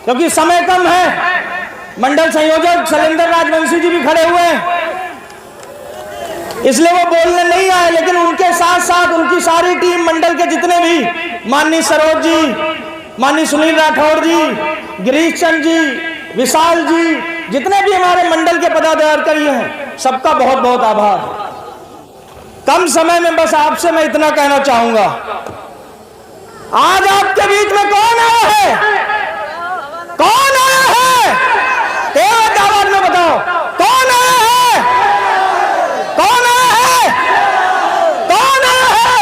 क्योंकि समय कम है। मंडल संयोजक शैलेंद्र राजवंशी जी भी खड़े हुए हैं, इसलिए वो बोलने नहीं आए, लेकिन उनके साथ साथ उनकी सारी टीम, मंडल के जितने भी, माननीय सरोज जी, माननीय सुनील राठौड़ जी, गिरीश चंद जी, विशाल जी, जितने भी हमारे मंडल के पदाधिकारी हैं, सबका बहुत बहुत आभार। कम समय में बस आपसे मैं इतना कहना चाहूंगा, आज आपके बीच में कौन आया है? कौन आया है? तेज आवाज में बताओ, कौन आया है? कौन आया है? कौन आया है?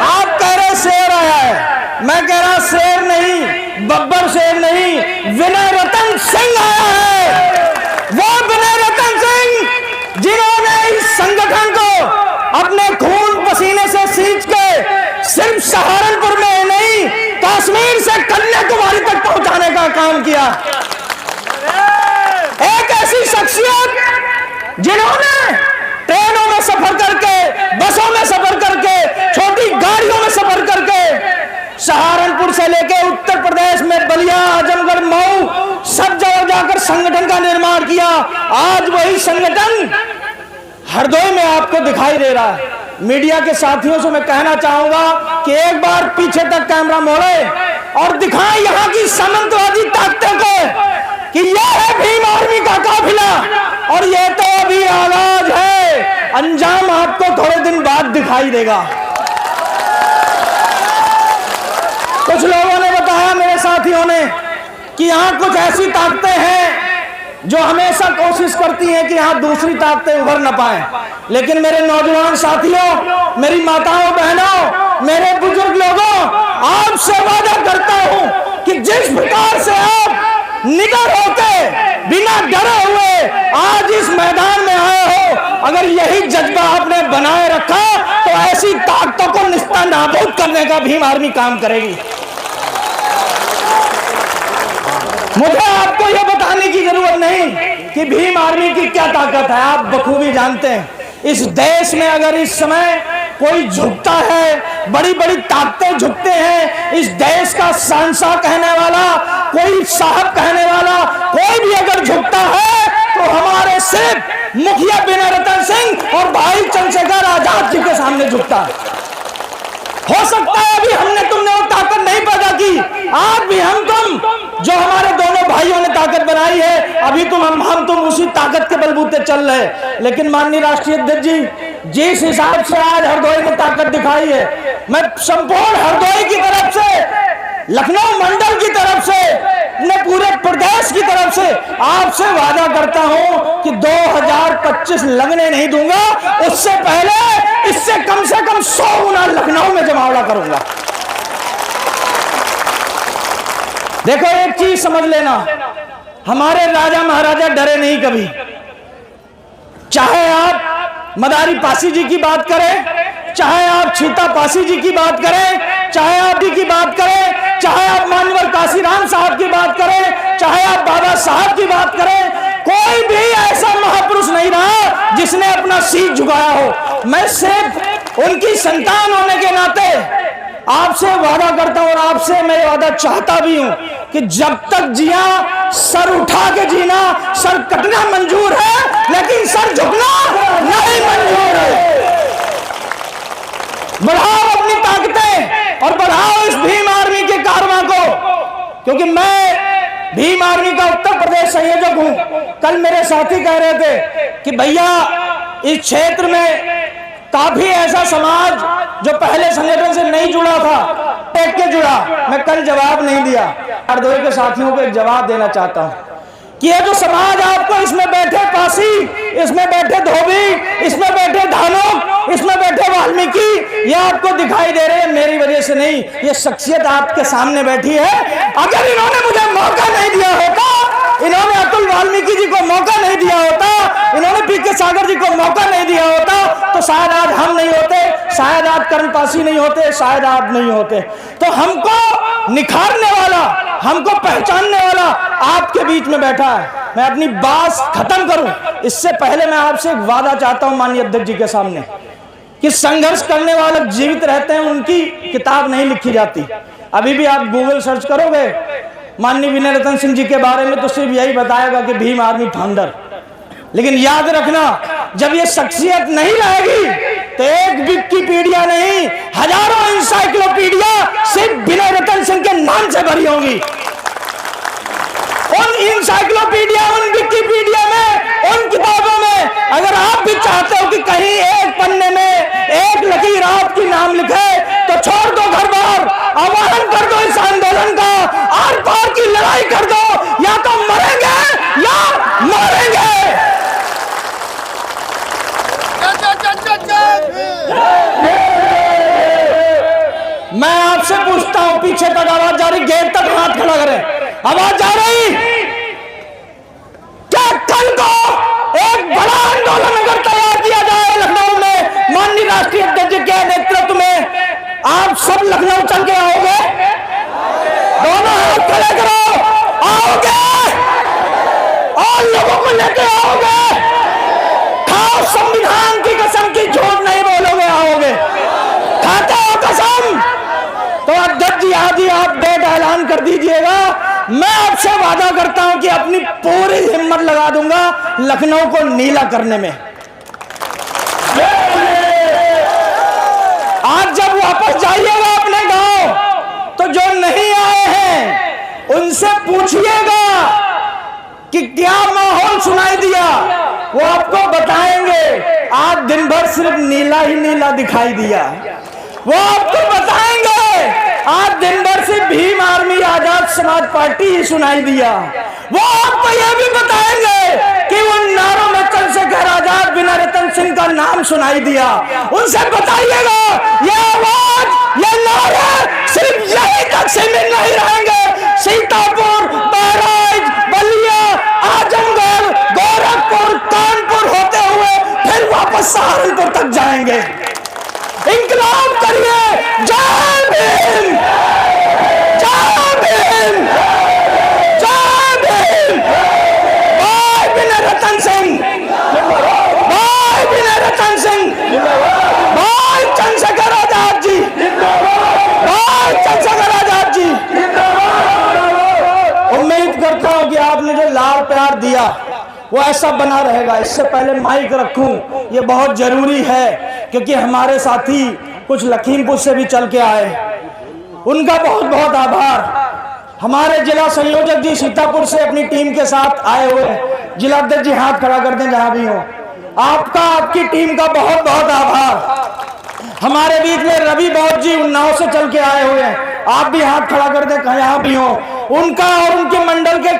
आप कह रहे शेर आया है, मैं कह रहा शेर नहीं, बब्बर शेर नहीं, विनय रतन सिंह आया है। वो विनय रतन सिंह जिन्होंने इस संगठन को अपने खून पसीने से सींच के सिर्फ सहारनपुर में नहीं, कश्मीर से कन्याकुमारी तक पहुंचाने का काम किया। एक ऐसी शख्सियत जिन्होंने ट्रेनों में सफर करके, बसों में सफर करके, छोटी गाड़ियों में सफर करके सहारनपुर से लेके उत्तर प्रदेश में बलिया, आजमगढ़, मऊ, सब जगह जाकर संगठन का निर्माण किया। आज वही संगठन हरदोई में आपको दिखाई दे रहा है। मीडिया के साथियों से मैं कहना चाहूंगा कि एक बार पीछे तक कैमरा मोड़े और दिखाएं यहां की सामंतवादी ताकतों को कि यह है भीम आर्मी का काफिला, और यह तो अभी आगाज है, अंजाम आपको थोड़े दिन बाद दिखाई देगा। कुछ लोगों ने बताया, मेरे साथियों ने, कि यहां कुछ ऐसी ताकतें हैं जो हमेशा कोशिश करती हैं कि यहां दूसरी ताकतें उभर न पाए। लेकिन मेरे नौजवान साथियों, मेरी माताओं बहनों, मेरे बुजुर्ग लोगों, आपसे वादा करता हूं कि जिस प्रकार से आप निडर होके, बिना डरे हुए आज इस मैदान में आए हो, अगर यही जज्बा आपने बनाए रखा तो ऐसी ताकतों को निस्तानाबूद करने का भीम आर्मी काम करेगी। मुझे आपको यह बताने की जरूरत नहीं कि भीम आर्मी की क्या ताकत है, आप बखूबी जानते हैं। इस देश में अगर इस समय कोई झुकता है, बड़ी बड़ी ताकतें झुकते हैं, इस देश का शहंशाह कहने वाला, कोई साहब कहने वाला कोई भी अगर झुकता है तो हमारे सिर्फ मुखिया विनय रतन सिंह और भाई चंद्रशेखर आजाद जी के सामने झुकता है। हो सकता है अभी हमने तुमने वो ताकत नहीं पैदा की, आज भी हम तुम, जो हमारे दोनों भाइयों ने ताकत बनाई है, अभी हम तुम उसी ताकत के बलबूते चल रहे। लेकिन माननीय राष्ट्रीय अध्यक्ष जी, जिस हिसाब से आज हरदोई ने ताकत दिखाई है, मैं संपूर्ण हरदोई की तरफ से, लखनऊ मंडल की तरफ से, मैं पूरे प्रदेश की तरफ से आपसे वादा करता हूं कि 2025 लगने नहीं दूंगा, उससे पहले इससे कम से कम 100 गुना लखनऊ में जमावड़ा करूंगा। देखो एक चीज समझ लेना, हमारे राजा महाराजा डरे नहीं कभी। चाहे आप मदारी पासी जी की बात करें, चाहे आप छीता पासी जी की बात करें, चाहे आप जी की बात करें, चाहे आप मानवर काशीराम साहब की बात करें, चाहे आप बाबा साहब की बात करें, कोई भी ऐसा महापुरुष नहीं रहा जिसने अपना शीश झुकाया हो। मैं सिर्फ उनकी संतान होने के नाते आपसे वादा करता हूं और आपसे मैं वादा चाहता भी हूं कि जब तक जिया सर उठा के जीना, सर कटना मंजूर है लेकिन सर झुकना नहीं मंजूर है। बढ़ाओ अपनी ताकतें और बढ़ाओ इस भीम आर्मी के कारवां को, क्योंकि मैं भीम आर्मी का उत्तर प्रदेश संयोजक हूं। कल मेरे साथी कह रहे थे कि भैया इस क्षेत्र में काफी ऐसा समाज जो पहले संगठन से नहीं जुड़ा था, टेक के जुड़ा। मैं कल जवाब नहीं दिया, हरदोई के साथियों को एक जवाब देना चाहता हूं कि ये जो समाज आपको, इसमें बैठे पासी, इसमें बैठे धोबी, इसमें बैठे धानुक, इसमें बैठे वाल्मीकि, ये आपको दिखाई दे रहे हैं मेरी वजह से नहीं, ये शख्सियत आपके सामने बैठी है। अगर इन्होंने मुझे मौका नहीं दिया होता, इन्होंने अतुल वाल्मीकि जी को मौका नहीं दिया होता, इन्होंने पीके सागर जी को मौका नहीं दिया होता, तो शायद आज हम नहीं होते, शायद आज करण पासी नहीं होते, शायद आप नहीं होते। तो हमको निखारने वाला, हमको पहचानने वाला आपके बीच में बैठा है। मैं अपनी बात खत्म करूं इससे पहले मैं आपसे एक वादा चाहता हूं माननीय अध्यक्ष जी के सामने कि संघर्ष करने वाले जीवित रहते हैं, उनकी किताब नहीं लिखी जाती। अभी भी आप गूगल सर्च करोगे माननीय विनय रतन सिंह जी के बारे में तो सिर्फ यही बताएगा कि भीम आर्मी फाउंडर। लेकिन याद रखना, जब ये शख्सियत नहीं रहेगी तो एक विकिपीडिया नहीं, हजारों इंसाइक्लोपीडिया सिर्फ विनय रतन सिंह के नाम से भरी होंगी। उन इंसाइक्लोपीडिया, उन विकिपीडिया में, उन किताबों में अगर आप भी चाहते हो कि कहीं एक पन्ने में एक लकीर आपकी नाम लिखे तो छोड़ दो घर बार, आह्वान कर दो इस आंदोलन का, आर पार की लड़ाई कर दो, या तो मरेंगे या मरेंगे। मैं आपसे पूछता हूं, पीछे तक आवाज जा रही, गेट तक हाथ खड़ा करें, आवाज जा रही? क्या कल को एक बड़ा आंदोलन अगर तैयार किया जाए लखनऊ में, माननीय राष्ट्रीय अध्यक्ष के नेतृत्व में, आप सब लखनऊ चल के आओगे? दोनों हाथ खड़े करो, आओगे? और लोगों को लेके आओगे? खाओ संविधान की कसम की, झूठ नहीं बोलोगे, आओगे? खाते हो कसम? तो अध्यक्ष जी आज ही आप डेट ऐलान कर दीजिएगा। मैं आपसे वादा करता हूं कि अपनी पूरी हिम्मत लगा दूंगा लखनऊ को नीला करने में। आज जब वापस जाइएगा अपने गांव, तो जो नहीं आए हैं उनसे पूछिएगा कि क्या माहौल सुनाई दिया, वो आपको बताएंगे। आज दिन भर सिर्फ नीला ही नीला दिखाई दिया, वो आपको बताएंगे। आज दिन भर से भीम आर्मी आजाद समाज पार्टी ही सुनाई दिया, वो आपको यह भी बताएंगे कि उन नारों में चंद्रशेखर आजाद, विनय रतन सिंह का नाम सुनाई दिया। उनसे बताइएगा ये आवाज, ये नारे सिर्फ यही तक सीमित नहीं रहेंगे। सीतापुर, बहराइच, बलिया, आजमगढ़, गोरखपुर, कानपुर होते हुए फिर वापस सहारनपुर तक जाएंगे। इंकलाब करिए, जय भीम, जय भीम, जय भीम। भाई विनय रतन सिंह, भाई विनय रतन सिंह, भाई चंद्रशेखर आजाद जी, भाई चंद्रशेखर आजाद जी। उम्मीद करता हूं कि आपने जो लाड़ प्यार दिया वो ऐसा बना रहेगा। इससे पहले माइक रखूं, ये बहुत जरूरी है, क्योंकि हमारे साथी कुछ लखीमपुर से भी चल के आए, उनका बहुत बहुत आभार। हमारे जिला संयोजक जी सीतापुर से अपनी टीम के साथ आए हुए, जिला अध्यक्ष जी हाथ खड़ा कर दें जहां भी हो। आपका, आपकी टीम का बहुत बहुत आभार। हमारे बीच में रवि बौद्ध जी उन्नाव से चल के आए हुए हैं, आप भी हाथ खड़ा कर दें कहीं भी हो। उनका और उनके मंडल के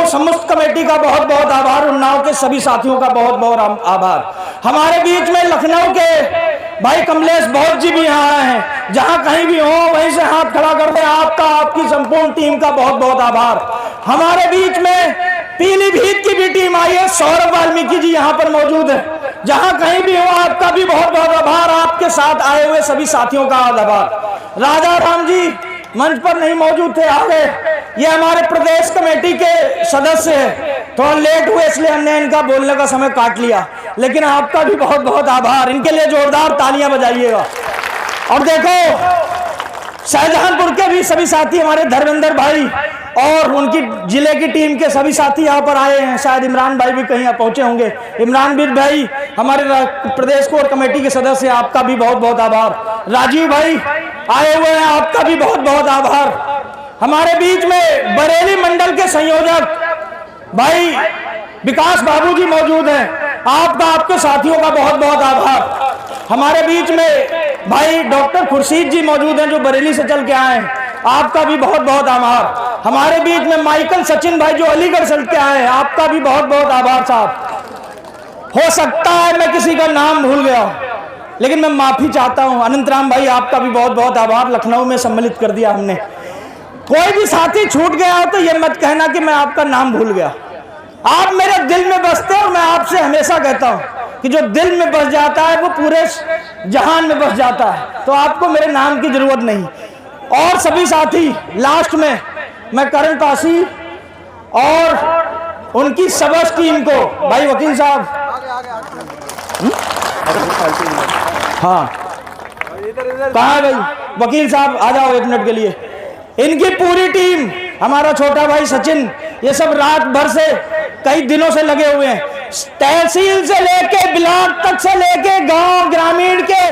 समस्त कमेटी का बहुत बहुत आभार। उन्नाव के सभी साथियों का बहुत बहुत आभार। हमारे बीच में लखनऊ के भाई कमलेश बौद्ध जी भी यहाँ आए हैं, जहां कहीं भी हो वहीं से हाथ खड़ा कर दें। आपका, आपकी संपूर्ण टीम का बहुत बहुत आभार। हमारे बीच में पीलीभीत की भी टीम आई है, सौरभ वाल्मीकि जी यहाँ पर मौजूद है, जहां कहीं भी हो आपका भी बहुत बहुत आभार। आपके साथ आए हुए सभी साथियों का आभार। राजा राम जी मंच पर नहीं मौजूद थे, आ गए। ये हमारे प्रदेश कमेटी के सदस्य है, थोड़ा लेट हुए इसलिए हमने इनका बोलने का समय काट लिया, लेकिन आपका भी बहुत बहुत आभार। इनके लिए जोरदार तालियां बजाइएगा। और देखो शाहजहांपुर के भी सभी साथी हमारे धर्मेंद्र भाई और उनकी जिले की टीम के सभी साथी यहाँ पर आए हैं। शायद इमरान भाई भी कहीं पहुंचे होंगे। इमरान बीर भाई हमारे प्रदेश कोर कमेटी के सदस्य, आपका भी बहुत बहुत आभार। राजीव भाई आए हुए हैं, आपका भी बहुत बहुत आभार। हमारे बीच में बरेली मंडल के संयोजक भाई विकास बाबू जी मौजूद हैं, आपका, आपके साथियों का बहुत बहुत आभार। हमारे बीच में भाई डॉक्टर खुर्शीद जी मौजूद हैं जो बरेली से चल के आए हैं, आपका भी बहुत बहुत आभार। हमारे बीच में माइकल सचिन भाई जो अलीगढ़ चल के आए हैं, आपका भी बहुत बहुत आभार साहब। हो सकता है मैं किसी का नाम भूल गया, लेकिन मैं माफी चाहता हूं। अनंतराम भाई आपका भी बहुत बहुत आभार, लखनऊ में सम्मिलित कर दिया हमने। कोई भी साथी छूट गया हो तो ये मत कहना कि मैं आपका नाम भूल गया। आप मेरे दिल में बसते हो। मैं आपसे हमेशा कहता हूं कि जो दिल में बस जाता है वो पूरे जहान में बस जाता है, तो आपको मेरे नाम की जरूरत नहीं। और सभी साथी, लास्ट में मैं करण पासी और उनकी सबस टीम को, भाई वकील साहब, हाँ कहाँ है भाई वकील साहब, आ जाओ 1 मिनट के लिए। इनकी पूरी टीम हमारा छोटा भाई सचिन, ये सब रात भर से कई दिनों से लगे हुए हैं। तहसील से लेके ब्लॉक तक से लेके गांव ग्रामीण के